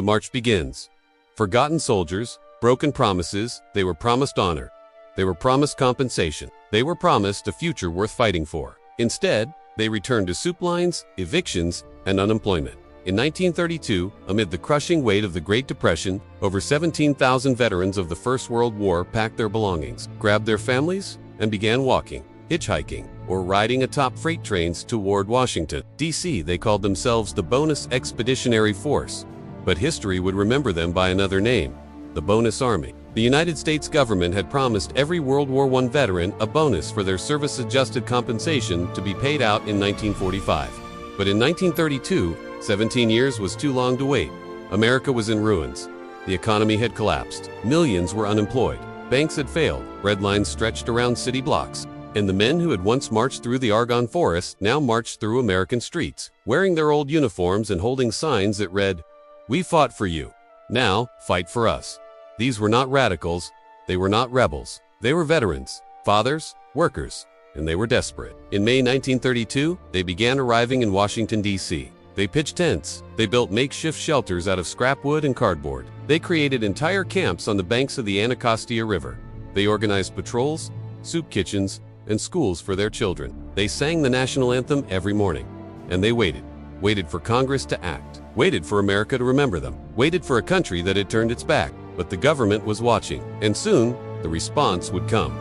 The march begins. Forgotten soldiers, broken promises, they were promised honor. They were promised compensation. They were promised a future worth fighting for. Instead, they returned to soup lines, evictions, and unemployment. In 1932, amid the crushing weight of the Great Depression, over 17,000 veterans of the First World War packed their belongings, grabbed their families, and began walking, hitchhiking, or riding atop freight trains toward Washington, D.C. They called themselves the Bonus Expeditionary Force, but history would remember them by another name, the Bonus Army. The United States government had promised every World War I veteran a bonus for their service-adjusted compensation to be paid out in 1945. But in 1932, 17 years was too long to wait. America was in ruins. The economy had collapsed. Millions were unemployed. Banks had failed. Red lines stretched around city blocks. And the men who had once marched through the Argonne Forest now marched through American streets, wearing their old uniforms and holding signs that read, "We fought for you. Now, fight for us." These were not radicals. They were not rebels. They were veterans, fathers, workers, and they were desperate. In May 1932, they began arriving in Washington, D.C. They pitched tents. They built makeshift shelters out of scrap wood and cardboard. They created entire camps on the banks of the Anacostia River. They organized patrols, soup kitchens, and schools for their children. They sang the national anthem every morning. And they waited for Congress to act, waited for America to remember them, waited for a country that had turned its back. But the government was watching, and soon the response would come.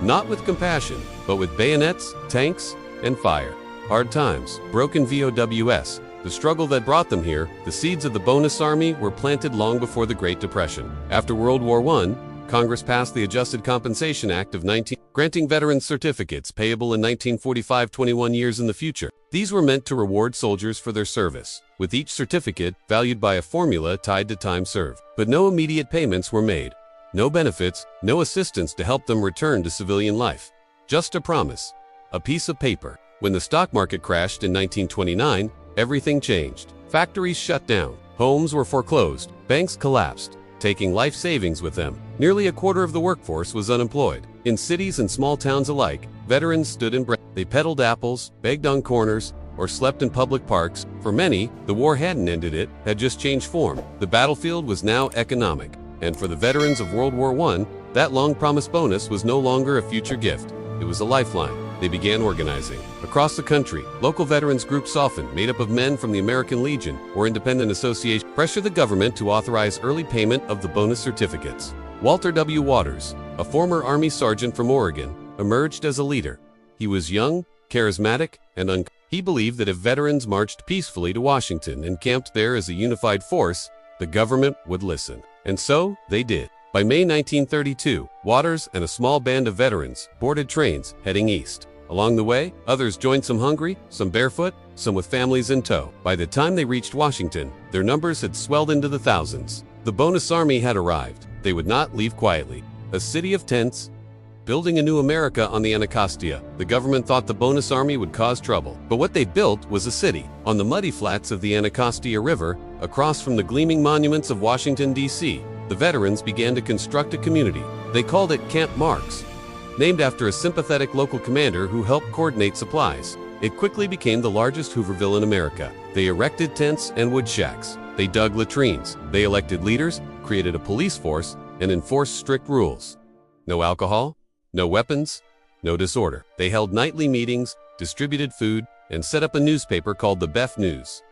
Not with compassion, but with bayonets, tanks, and fire. Hard times, broken VOWs, the struggle that brought them here, the seeds of the Bonus Army were planted long before the Great Depression. After World War I, Congress passed the Adjusted Compensation Act of 19, granting veterans certificates payable in 1945, 21 years in the future. These were meant to reward soldiers for their service, with each certificate valued by a formula tied to time served. But no immediate payments were made. No benefits, no assistance to help them return to civilian life. Just a promise, a piece of paper. When the stock market crashed in 1929, everything changed. Factories shut down, homes were foreclosed, banks collapsed, taking life savings with them. Nearly a quarter of the workforce was unemployed. In cities and small towns alike, veterans stood in bread. They peddled apples, begged on corners, or slept in public parks. For many, the war hadn't ended, it had just changed form. The battlefield was now economic. And for the veterans of World War I, that long-promised bonus was no longer a future gift. It was a lifeline. They began organizing. Across the country, local veterans groups, often made up of men from the American Legion or independent associations, pressured the government to authorize early payment of the bonus certificates. Walter W. Waters, a former Army sergeant from Oregon, emerged as a leader. He was young, charismatic, and he believed that if veterans marched peacefully to Washington and camped there as a unified force, the government would listen. And so, they did. By May 1932, Waters and a small band of veterans boarded trains heading east. Along the way, others joined, some hungry, some barefoot, some with families in tow. By the time they reached Washington, their numbers had swelled into the thousands. The Bonus Army had arrived. They would not leave quietly. A city of tents, building a new America on the Anacostia. The government thought the Bonus Army would cause trouble. But what they built was a city. On the muddy flats of the Anacostia River, across from the gleaming monuments of Washington, D.C., the veterans began to construct a community. They called it Camp Marks, named after a sympathetic local commander who helped coordinate supplies. It quickly became the largest Hooverville in America. They erected tents and wood shacks. They dug latrines. They elected leaders, created a police force, and enforced strict rules. No alcohol, no weapons, no disorder. They held nightly meetings, distributed food, and set up a newspaper called the Beth News.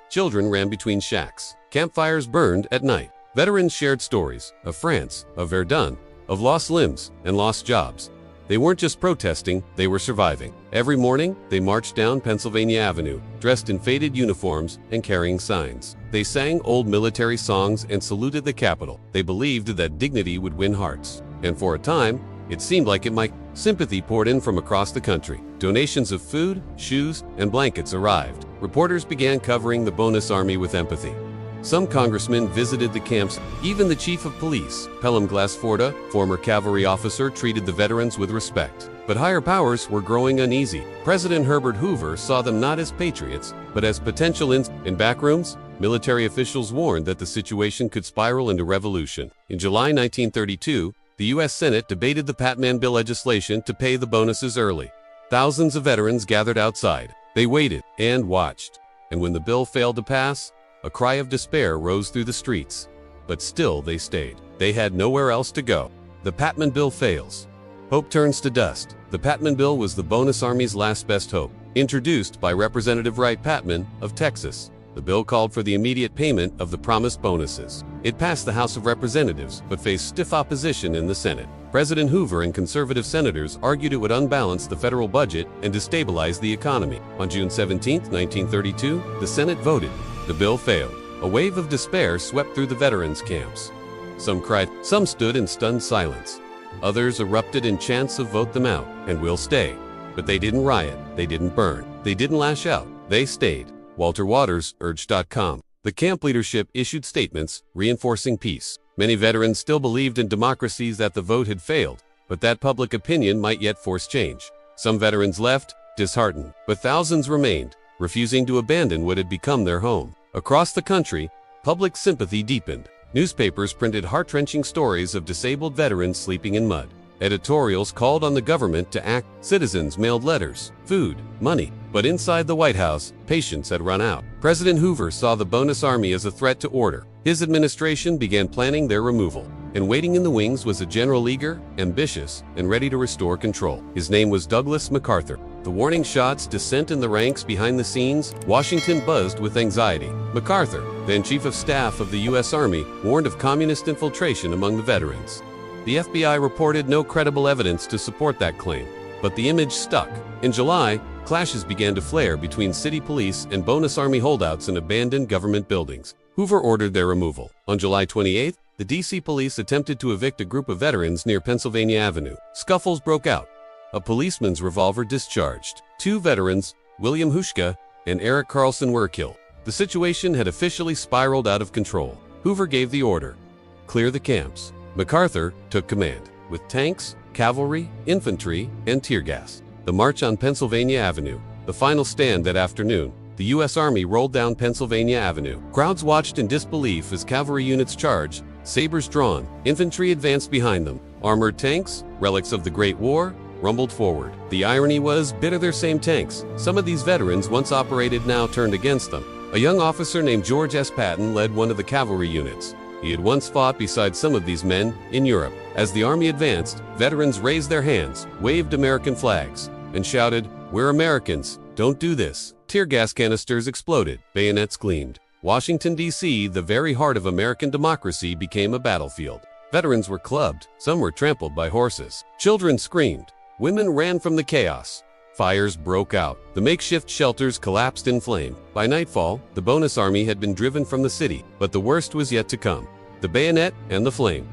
Children ran between shacks. Campfires burned at night. Veterans shared stories of France, of Verdun, of lost limbs and lost jobs. They weren't just protesting, they were surviving. Every morning, they marched down Pennsylvania Avenue, dressed in faded uniforms and carrying signs. They sang old military songs and saluted the Capitol. They believed that dignity would win hearts. And for a time, it seemed like it might. Sympathy poured in from across the country. Donations of food, shoes, and blankets arrived. Reporters began covering the Bonus Army with empathy. Some congressmen visited the camps. Even the chief of police, Pelham Glassforda, former cavalry officer, treated the veterans with respect. But higher powers were growing uneasy. President Herbert Hoover saw them not as patriots, but as potential in backrooms. Military officials warned that the situation could spiral into revolution. In July 1932, the U.S. Senate debated the Patman Bill legislation to pay the bonuses early. Thousands of veterans gathered outside. They waited and watched. And when the bill failed to pass, A cry of despair rose through the streets. But still they stayed. They had nowhere else to go. The Patman Bill fails. Hope turns to dust. The Patman Bill was the Bonus Army's last best hope. Introduced by Representative Wright Patman of Texas, the bill called for the immediate payment of the promised bonuses. It passed the House of Representatives, but faced stiff opposition in the Senate. President Hoover and conservative senators argued it would unbalance the federal budget and destabilize the economy. On June 17, 1932, the Senate voted. The bill failed. A wave of despair swept through the veterans' camps. Some cried, some stood in stunned silence. Others erupted in chants of "vote them out" and "we'll stay." But they didn't riot, they didn't burn, they didn't lash out, they stayed. Walter Waters, urged.com. The camp leadership issued statements reinforcing peace. Many veterans still believed in democracies that the vote had failed, but that public opinion might yet force change. Some veterans left, disheartened, but thousands remained, refusing to abandon what had become their home. Across the country, public sympathy deepened. Newspapers printed heart-wrenching stories of disabled veterans sleeping in mud. Editorials called on the government to act. Citizens mailed letters, food, money. But inside the White House, patience had run out. President Hoover saw the Bonus Army as a threat to order. His administration began planning their removal. And waiting in the wings was a general eager, ambitious, and ready to restore control. His name was Douglas MacArthur. The warning shots dissent in the ranks behind the scenes. Washington buzzed with anxiety. MacArthur, then Chief of Staff of the U.S. Army, warned of communist infiltration among the veterans. The FBI reported no credible evidence to support that claim, but the image stuck. In July, clashes began to flare between city police and Bonus Army holdouts in abandoned government buildings. Hoover ordered their removal. On July 28th, the D.C. police attempted to evict a group of veterans near Pennsylvania Avenue. Scuffles broke out. A policeman's revolver discharged. 2 veterans, William Huschka and Eric Carlson, were killed. The situation had officially spiraled out of control. Hoover gave the order: clear the camps. MacArthur took command, with tanks, cavalry, infantry, and tear gas. The march on Pennsylvania Avenue, the final stand that afternoon. The U.S. Army rolled down Pennsylvania Avenue. Crowds watched in disbelief as cavalry units charged, sabers drawn. Infantry advanced behind them. Armored tanks, relics of the Great War, rumbled forward. The irony was, bitter their same tanks. Some of these veterans, once operated, now turned against them. A young officer named George S. Patton led one of the cavalry units. He had once fought beside some of these men in Europe. As the army advanced, veterans raised their hands, waved American flags, and shouted, "We're Americans, don't do this." Tear gas canisters exploded, bayonets gleamed. Washington, D.C., the very heart of American democracy, became a battlefield. Veterans were clubbed, some were trampled by horses. Children screamed, women ran from the chaos. Fires broke out. The makeshift shelters collapsed in flame. By nightfall, the Bonus Army had been driven from the city, but the worst was yet to come: the bayonet and the flame.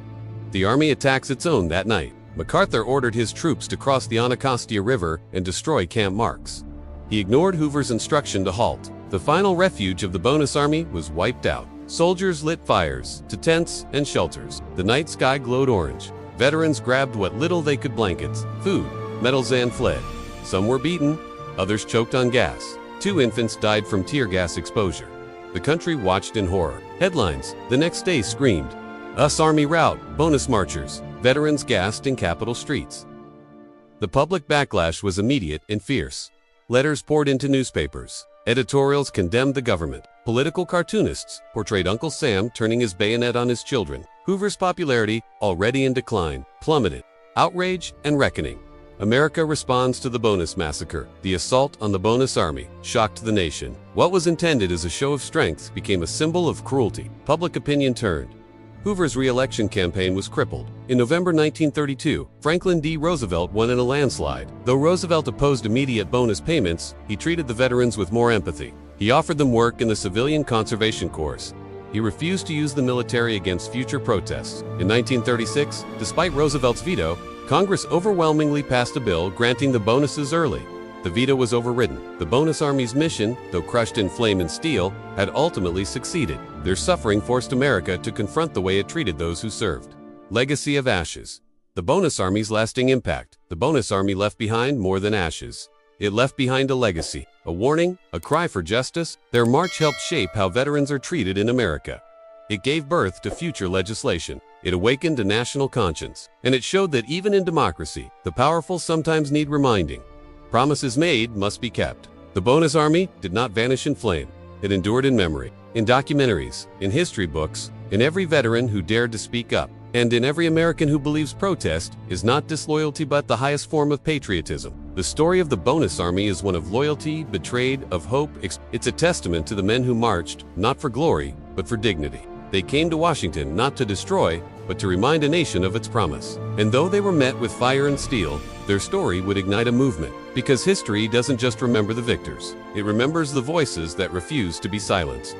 The army attacks its own that night. MacArthur ordered his troops to cross the Anacostia River and destroy Camp Marks. He ignored Hoover's instruction to halt. The final refuge of the Bonus Army was wiped out. Soldiers lit fires to tents and shelters. The night sky glowed orange. Veterans grabbed what little they could: blankets, food, medals, and fled. Some were beaten, others choked on gas. 2 infants died from tear gas exposure. The country watched in horror. Headlines the next day screamed, "US Army rout, bonus marchers." Veterans gassed in Capitol streets. The public backlash was immediate and fierce. Letters poured into newspapers. Editorials condemned the government. Political cartoonists portrayed Uncle Sam turning his bayonet on his children. Hoover's popularity, already in decline, plummeted. Outrage and reckoning. America responds to the Bonus Massacre. The assault on the Bonus Army shocked the nation. What was intended as a show of strength became a symbol of cruelty. Public opinion turned. Hoover's re-election campaign was crippled. In November 1932, Franklin D. Roosevelt won in a landslide. Though Roosevelt opposed immediate bonus payments, he treated the veterans with more empathy. He offered them work in the Civilian Conservation Corps. He refused to use the military against future protests. In 1936, despite Roosevelt's veto, Congress overwhelmingly passed a bill granting the bonuses early. The veto was overridden. The Bonus Army's mission, though crushed in flame and steel, had ultimately succeeded. Their suffering forced America to confront the way it treated those who served. Legacy of ashes. The Bonus Army's lasting impact. The Bonus Army left behind more than ashes. It left behind a legacy, a warning, a cry for justice. Their march helped shape how veterans are treated in America. It gave birth to future legislation. It awakened a national conscience. And it showed that even in democracy, the powerful sometimes need reminding. Promises made must be kept. The Bonus Army did not vanish in flame. It endured in memory. in documentaries, in history books, in every veteran who dared to speak up, and in every American who believes protest is not disloyalty but the highest form of patriotism. The story of the Bonus Army is one of loyalty, betrayed, of hope. It's a testament to the men who marched, not for glory, but for dignity. They came to Washington not to destroy, but to remind a nation of its promise. And though they were met with fire and steel, their story would ignite a movement. Because history doesn't just remember the victors, it remembers the voices that refuse to be silenced.